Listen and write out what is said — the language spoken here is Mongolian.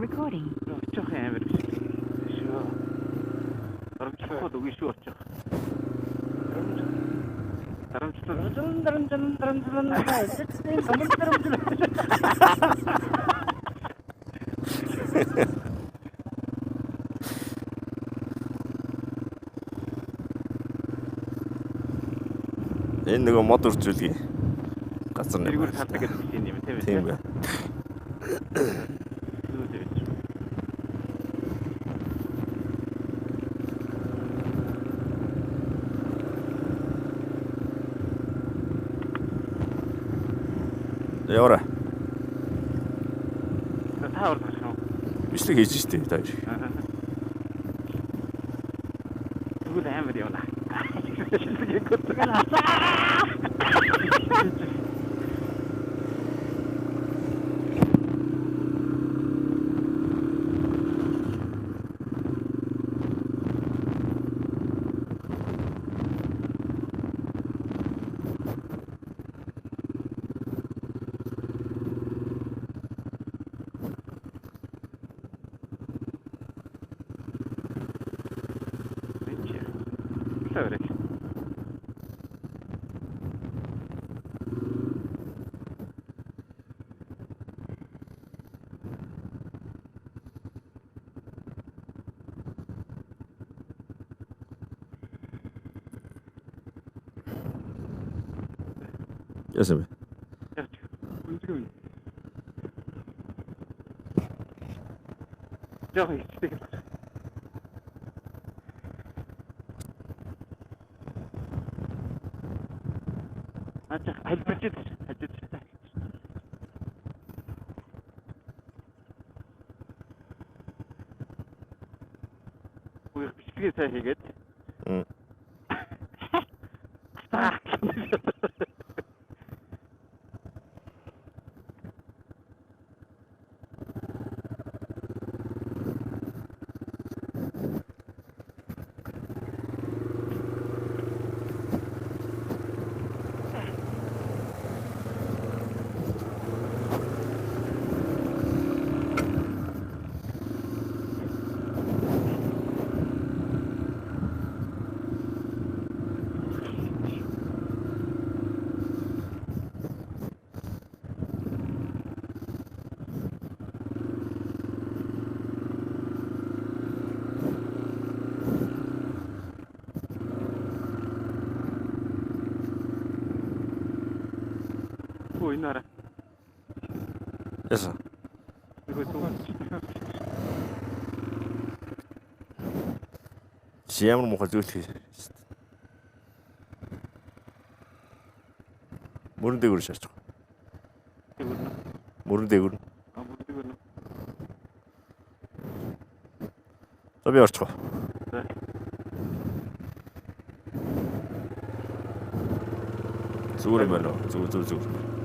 Recording. Очих амар шүү. Оромжлоход үгүй шүү очих. Энэ нөгөө мод үржүүлгий. Газар нэг. Тэргүүр хардаг гэдэг чинь юм тийм ээ. Тийм бай. Яваа. Та орох юм. Бичлэг хийж штий та хоёр. Тэгвэл амар явна. Sorry. Яасан бэ? Жоо ихтэй. Ачаа хэлбэрчээд хажиж. Үгүй бичлэгээ сайн хийгээд. Ой, нара. Яасан? Үгүй түгэн. Чи ямар муухай зүйл хийж. Мөрөн дээгүүр шаарч байгаа. Мөрөн дээгүүр. За би орчих. Зүгээр юм байна уу? Зүгээр.